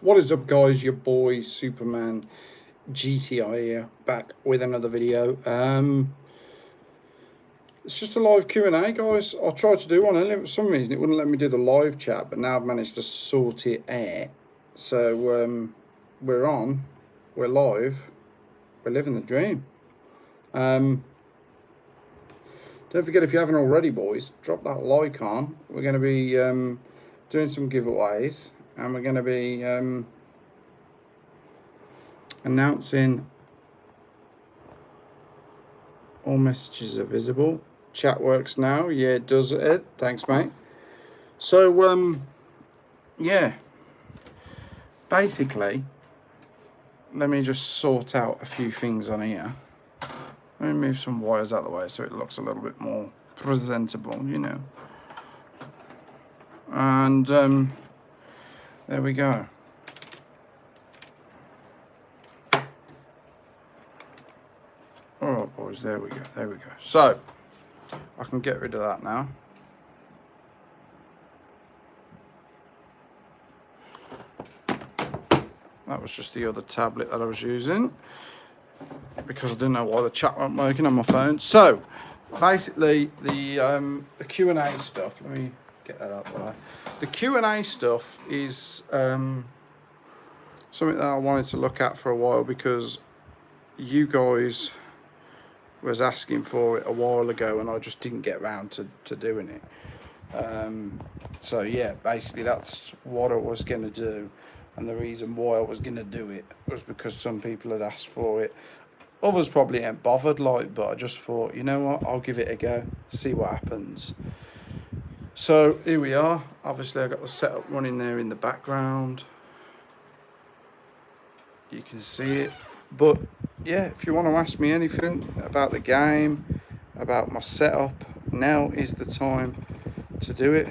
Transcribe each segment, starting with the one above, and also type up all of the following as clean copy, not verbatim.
What is up, guys? Your boy Superman GTI here, back with another video. It's just a live Q&A, guys. I tried to do one earlier, for some reason it wouldn't let me do the live chat, but now I've managed to sort it out. So we're on, we're live, we're living the dream. Don't forget, if you haven't already, boys, drop that like on. We're going to be doing some giveaways, and we're going to be announcing all messages are visible. Chat works now. Yeah, it does it. Thanks, mate. So yeah, basically, let me just sort out a few things on here. Let me move some wires out of the way so it looks a little bit more presentable, you know. And there we go. All right, boys, there we go, there we go. So, I can get rid of that now. That was just the other tablet that I was using, because I didn't know why the chat wasn't working on my phone. So, basically, the Q&A stuff, let me get that out there. The Q&A stuff is something that I wanted to look at for a while, because you guys was asking for it a while ago and I just didn't get around to doing it. So yeah, basically that's what I was going to do, and the reason why I was going to do it was because some people had asked for it. Others probably ain't bothered, like, but I just thought, you know what, I'll give it a go, see what happens. So here we are. Obviously I got the setup running there in the background, you can see it. But yeah, if you want to ask me anything about the game, about my setup, now is the time to do it.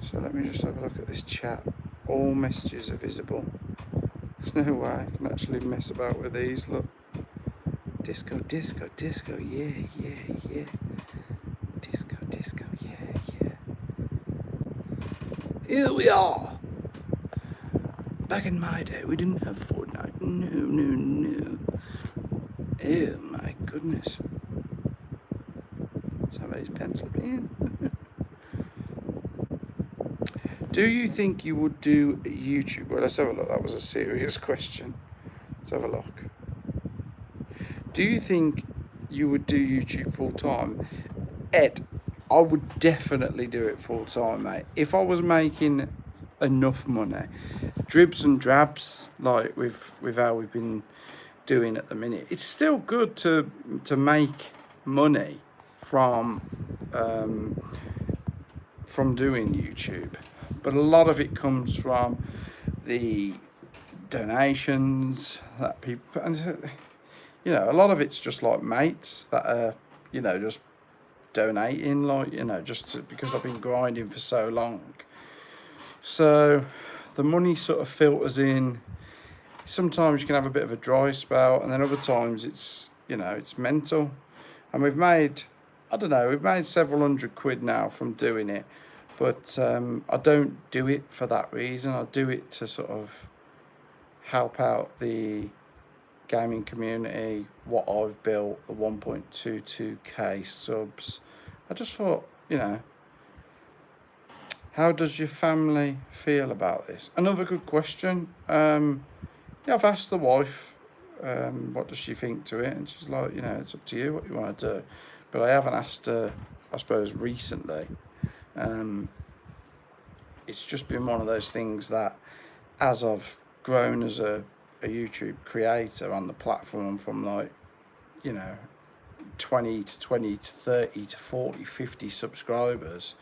So let me just have a look at this chat. All messages are visible. There's no way I can actually mess about with these. Look. Disco, disco, disco, yeah, yeah, yeah. Disco, disco, yeah, yeah. Here we are. Back in my day, we didn't have Fortnite. No, no, no. Oh my goodness. Somebody's pencil in. Do you think you would do YouTube? Well, let's have a look. That was a serious question. Let's have a look. Do you think you would do YouTube full time? Ed, I would definitely do it full time, mate. If I was making enough money, dribs and drabs, like with how we've been doing at the minute, it's still good to make money from doing YouTube, but a lot of it comes from the donations that people, and you know, a lot of it's just like mates that are, you know, just donating, like, you know, just because I've been grinding for so long. So the money sort of filters in. Sometimes you can have a bit of a dry spell, and then other times it's, you know, it's mental. And we've made, I don't know, we've made several £100 now from doing it, but I don't do it for that reason. I do it to sort of help out the gaming community, what I've built, the 1.22k subs. I just thought, you know, how does your family feel about this? Another good question. Yeah, I've asked the wife, what does she think to it? And she's like, you know, it's up to you what you want to do. But I haven't asked her, I suppose, recently. It's just been one of those things that, as I've grown as a YouTube creator on the platform from, like, you know, 20 to 30 to 40, 50 subscribers,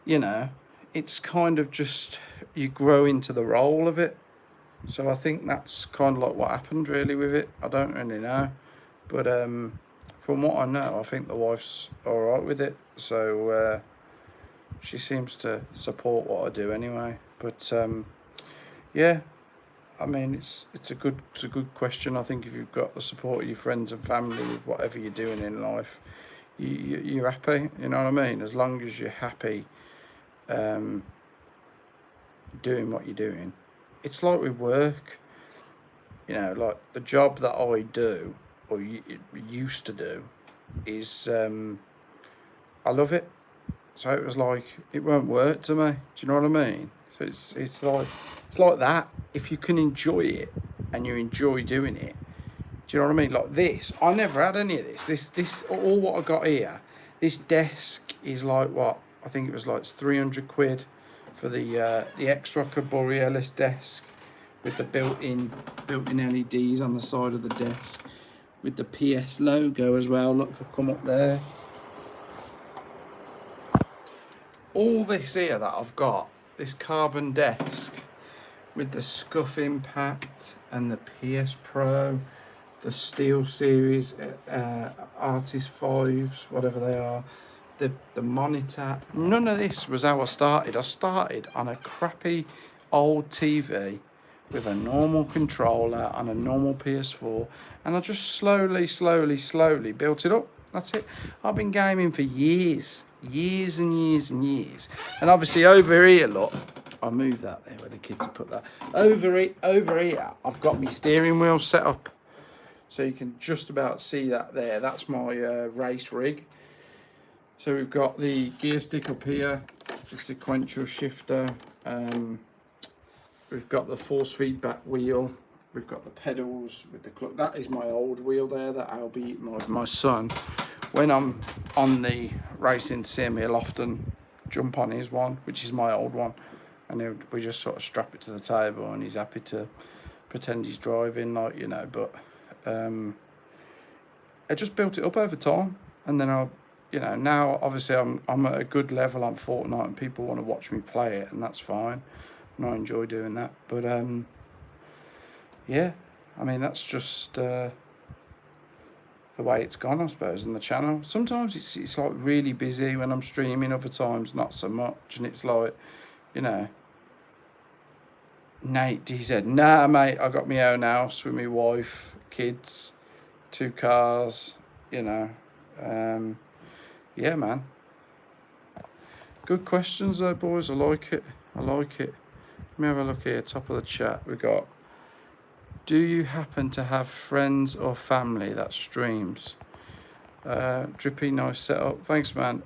you know, it's kind of just, you grow into the role of it. So I think that's kind of like what happened really with it. I don't really know, but from what I know, I think the wife's all right with it. So she seems to support what I do anyway. But yeah, I mean, it's a good question. I think if you've got the support of your friends and family with whatever you're doing in life, you're happy. You know what I mean? As long as you're happy doing what you're doing. It's like with work, you know, like the job that I do or used to do is I love it. So it was like it won't work to me. Do you know what I mean? So it's like that. If you can enjoy it and you enjoy doing it, do you know what I mean? Like this, I never had any of this. This all what I got here. This desk is like what I think it was like 300 quid for the X-Rocker Borealis desk with the built-in LEDs on the side of the desk with the PS logo as well. Look, if I come up there. All this here that I've got, this carbon desk with the Scuff Impact and the PS Pro, the Steel Series, Artist 5s, whatever they are, the monitor. None of this was how I started. I started on a crappy old TV with a normal controller on a normal PS4, and I just slowly built it up. That's it. I've been gaming for years and years and years. And obviously over here, look, I'll move that there where the kids have put that. Over here, I've got my steering wheel set up. So you can just about see that there. That's my race rig. So we've got the gear stick up here, the sequential shifter. We've got the force feedback wheel. We've got the pedals with the clutch. That is my old wheel there that I'll be my son. When I'm on the racing sim, he'll often jump on his one, which is my old one. And we just sort of strap it to the table and he's happy to pretend he's driving, like, you know, but I just built it up over time. And then you know, now obviously I'm at a good level on Fortnite and people want to watch me play it, and that's fine. And I enjoy doing that. But yeah, I mean, that's just the way it's gone, I suppose, on the channel. Sometimes it's like really busy when I'm streaming, other times not so much, and it's like, you know, Nate, he said, nah mate, I got my own house with my wife, kids, 2 cars, you know. Yeah, man, good questions though, boys. I like it. Let me have a look here, top of the chat. We got, do you happen to have friends or family that streams? Drippy, nice setup. Thanks, man.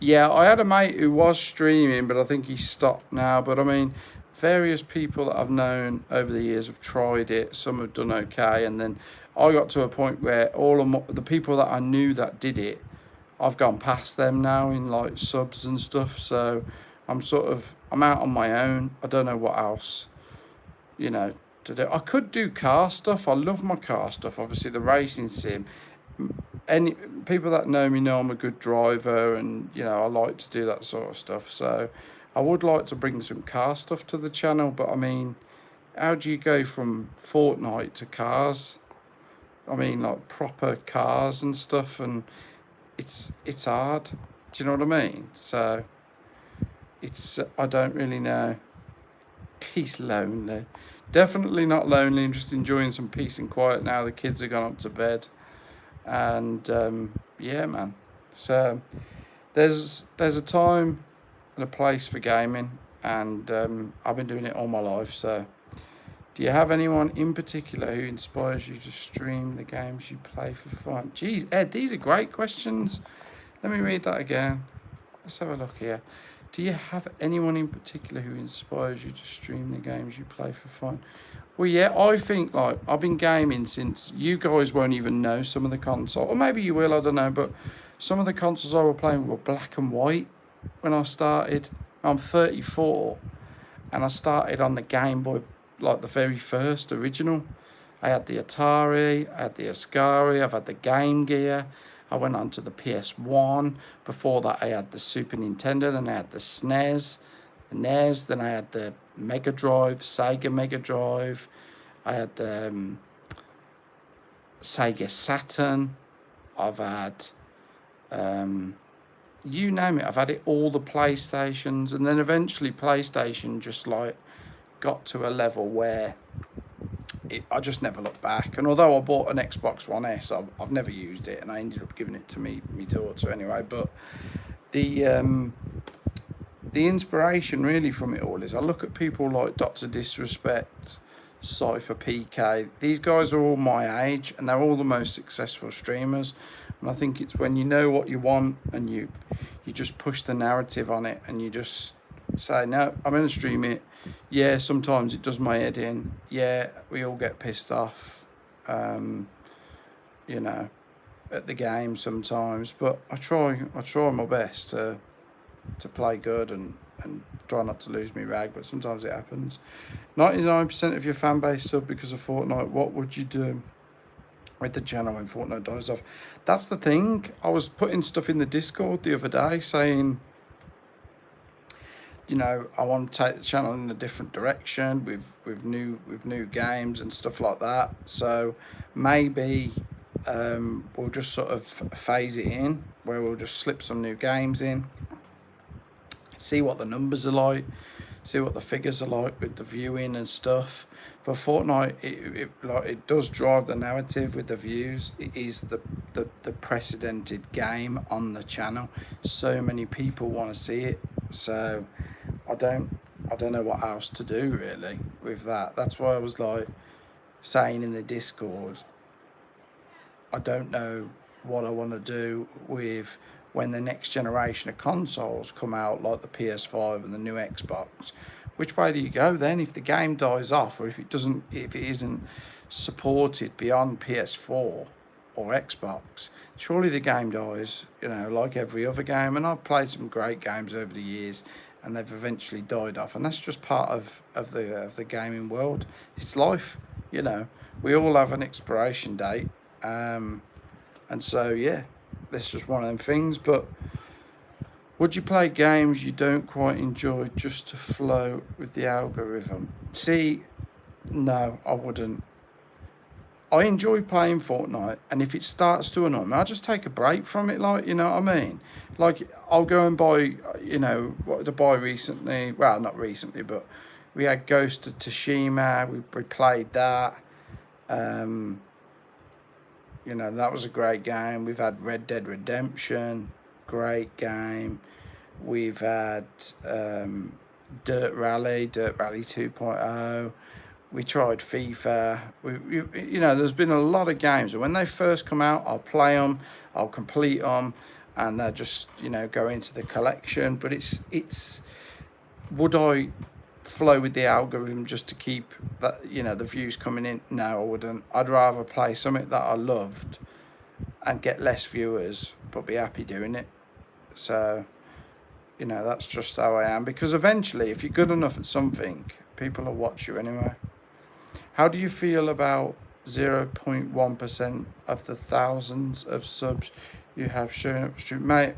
Yeah, I had a mate who was streaming, but I think he stopped now. But I mean, various people that I've known over the years have tried it. Some have done okay. And then I got to a point where all of the people that I knew that did it, I've gone past them now in like subs and stuff. So I'm out on my own. I don't know what else, you know, to do. I could do car stuff. I love my car stuff. Obviously, the racing sim. Any people that know me know I'm a good driver, and you know I like to do that sort of stuff. So I would like to bring some car stuff to the channel. But I mean, how do you go from Fortnite to cars? I mean, like proper cars and stuff, and it's hard. Do you know what I mean? So I don't really know. He's lonely. Definitely not lonely. I'm just enjoying some peace and quiet now. The kids have gone up to bed, and yeah, man. So there's a time and a place for gaming, and I've been doing it all my life. So, do you have anyone in particular who inspires you to stream the games you play for fun? Geez, Ed, these are great questions. Let me read that again. Let's have a look here. Do you have anyone in particular who inspires you to stream the games you play for fun? Well, yeah, I think, like, I've been gaming since you guys won't even know some of the consoles. Or maybe you will, I don't know. But some of the consoles I was playing were black and white when I started. I'm 34. And I started on the Game Boy, like the very first original. I had the Atari, I had the Ascari, I've had the Game Gear. I went on to the PS1. Before that, I had the Super Nintendo. Then I had the SNES, the NES. Then I had the Mega Drive, Sega Mega Drive. I had the Sega Saturn. I've had, you name it. I've had it all, the PlayStations. And then eventually PlayStation just like got to a level where I just never looked back. And although I bought an Xbox One S, I've never used it, and I ended up giving it to my daughter anyway. But the inspiration really from it all is I look at people like Dr. Disrespect, Cypher PK. These guys are all my age and they're all the most successful streamers. And I think it's when you know what you want and you just push the narrative on it and you just say, no, I'm going to stream it. Yeah, sometimes it does my head in. Yeah, we all get pissed off, you know, at the game sometimes. But I try my best to play good and try not to lose me rag, but sometimes it happens. 99% of your fan base sub because of Fortnite. What would you do with the channel when Fortnite dies off? That's the thing. I was putting stuff in the Discord the other day saying, you know, I want to take the channel in a different direction with new games and stuff like that. So maybe we'll just sort of phase it in, where we'll just slip some new games in, see what the numbers are like, see what the figures are like with the viewing and stuff. But Fortnite, it does drive the narrative with the views. It is the precedented game on the channel. So many people want to see it. So I don't know what else to do really with that. That's why I was like saying in the Discord, I don't know what I want to do with when the next generation of consoles come out, like the PS5 and the new Xbox. Which way do you go then if the game dies off, or if it isn't supported beyond PS4 or Xbox? Surely the game dies, you know, like every other game. And I've played some great games over the years, and they've eventually died off, and that's just part of the gaming world. It's life, you know. We all have an expiration date, and so yeah, that's just one of them things. But would you play games you don't quite enjoy just to flow with the algorithm? See, no, I wouldn't. I enjoy playing Fortnite, and if it starts to annoy me, I'll just take a break from it, like, you know what I mean? Like, I'll go and buy, you know, what did I buy recently? Well, not recently, but we had Ghost of Tsushima, we played that. You know, that was a great game. We've had Red Dead Redemption, great game. We've had Dirt Rally 2.0. We tried FIFA. You know, there's been a lot of games. And when they first come out, I'll play them, I'll complete them, and they'll just, you know, go into the collection. But it's would I flow with the algorithm just to keep that, you know, the views coming in? No, I wouldn't. I'd rather play something that I loved and get less viewers, but be happy doing it. So, you know, that's just how I am. Because eventually, if you're good enough at something, people will watch you anyway. How do you feel about 0.1% of the thousands of subs you have shown up stream? Mate,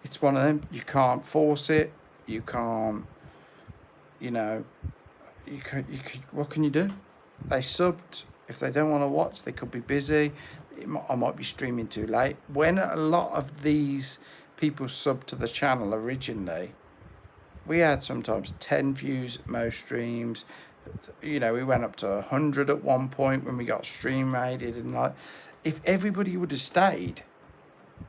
it's one of them. You can't force it. You can't, you know, you could, what can you do? They subbed. If they don't want to watch, they could be busy. I might be streaming too late. When a lot of these people subbed to the channel originally, we had sometimes 10 views at most streams. You know, we went up to 100 at one point when we got stream rated. And like, if everybody would have stayed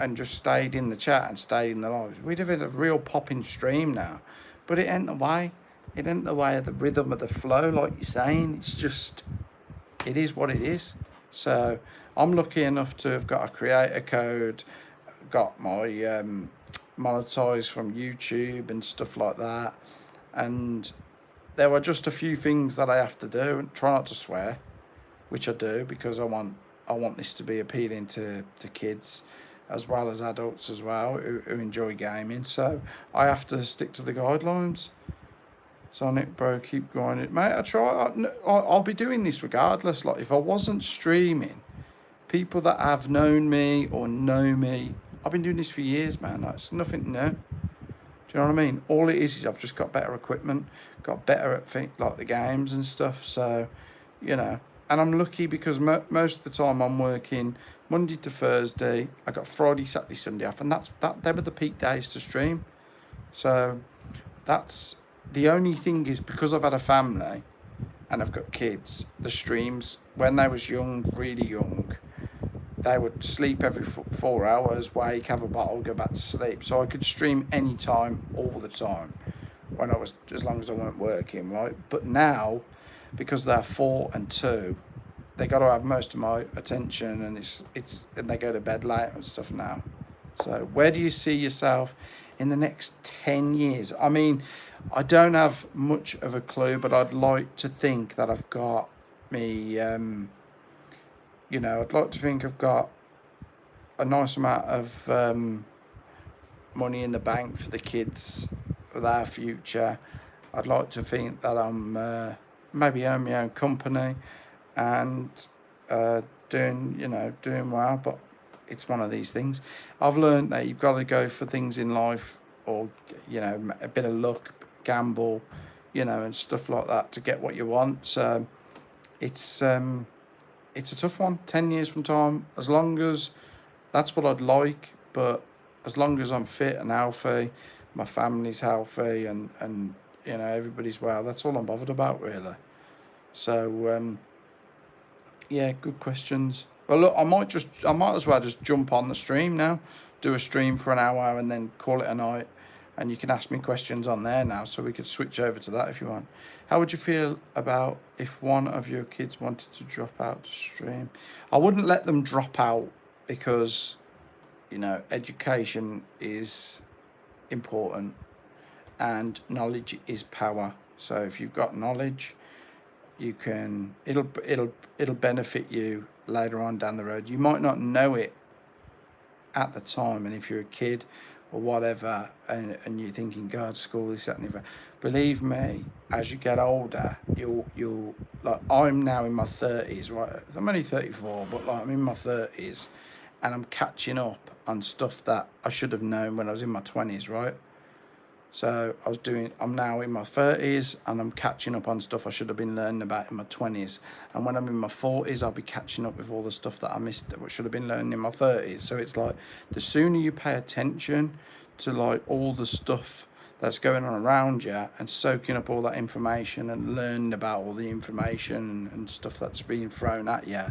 and just stayed in the chat and stayed in the lives, we'd have had a real popping stream now. But it ain't the way. It ain't the way of the rhythm of the flow, like you're saying. It's just, it is what it is. So I'm lucky enough to have got a creator code, got my monetized from YouTube and stuff like that. And there were just a few things that I have to do, and try not to swear, which I do, because I want this to be appealing to kids as well as adults as well who enjoy gaming. So I have to stick to the guidelines. Sonic bro, keep grinding, mate. I'll be doing this regardless. Like, if I wasn't streaming, people that have known me or know me, I've been doing this for years, man. Like, it's nothing new. Do you know what I mean? All it is I've just got better equipment, got better at like the games and stuff. So, you know, and I'm lucky because most of the time I'm working Monday to Thursday. I got Friday, Saturday, Sunday off, and they were the peak days to stream. So that's the only thing, is because I've had a family and I've got kids. The streams when they was young, really young, they would sleep every 4 hours, wake, have a bottle, go back to sleep. So I could stream anytime, all the time, when I was, as long as I weren't working, right? But now, because they're 4 and 2, they got to have most of my attention, and and they go to bed late and stuff now. So where do you see yourself in the next 10 years? I mean, I don't have much of a clue, but I'd like to think that I've got me, you know, I'd like to think I've got a nice amount of money in the bank for the kids, for their future. I'd like to think that I'm maybe own my own company and doing well, but it's one of these things. I've learned that you've got to go for things in life, or, you know, a bit of luck, gamble, you know, and stuff like that to get what you want. So it's a tough one. 10 years from time, as long as that's what I'd like, but as long as I'm fit and healthy, my family's healthy, and you know, everybody's well, that's all I'm bothered about, really. So yeah, good questions. Well, look, I might as well just jump on the stream now, do a stream for an hour, and then call it a night. And you can ask me questions on there now, so we could switch over to that if you want. How would you feel about if one of your kids wanted to drop out to stream? I wouldn't let them drop out, because, you know, education is important and knowledge is power. So if you've got knowledge, you can, it'll benefit you later on down the road. You might not know it at the time, and if you're a kid or whatever, and you're thinking, God, school, this, that, and the other. Believe me, as you get older, you'll like, I'm now in my 30s, right? I'm only 34, but like, I'm in my 30s, and I'm catching up on stuff that I should have known when I was in my 20s, right? So I'm now in my 30s, and I'm catching up on stuff I should have been learning about in my 20s. And when I'm in my 40s, I'll be catching up with all the stuff that I missed, that I should have been learning in my 30s. So it's like, the sooner you pay attention to like all the stuff that's going on around you, and soaking up all that information and learning about all the information and stuff that's being thrown at you,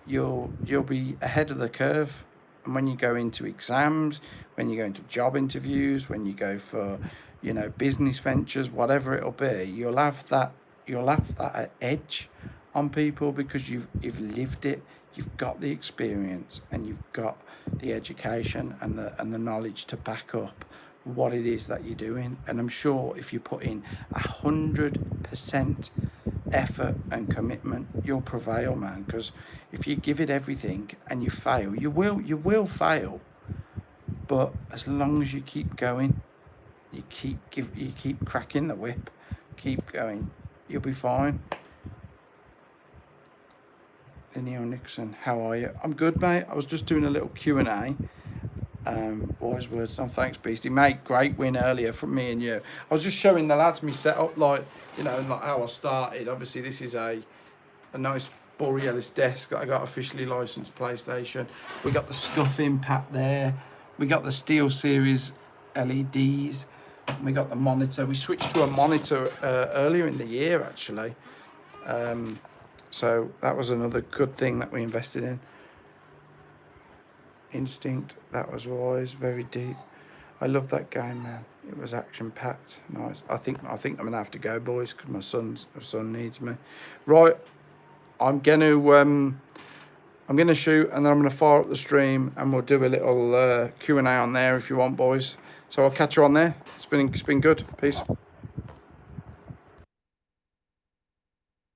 you'll be ahead of the curve. And when you go into exams, when you go into job interviews, when you go for, you know, business ventures, whatever it'll be, you'll have that edge on people, because you've lived it, you've got the experience, and you've got the education and the knowledge to back up what it is that you're doing. And I'm sure if you put in 100% effort and commitment, you'll prevail, man. Because if you give it everything and you fail, you will fail. But as long as you keep going, you keep cracking the whip, keep going, you'll be fine. Linneo Nixon, how are you? I'm good, mate. I was just doing a little Q&A. Wise words. Oh, thanks, Beastie. Mate, great win earlier from me and you. I was just showing the lads me setup, like, you know, like how I started. Obviously, this is a nice Borealis desk that I got officially licensed PlayStation. We got the Scuff Impact there. We got the Steel Series LEDs. We got the monitor. We switched to a monitor earlier in the year, actually. So that was another good thing that we invested in. Instinct, that was wise, very deep. I love that game, man. It was action packed, nice. I think I'm gonna have to go, boys, because my son needs me. Right, I'm gonna shoot, and then I'm gonna fire up the stream, and we'll do a little Q&A on there if you want, boys. So I'll catch you on there. It's been good. Peace.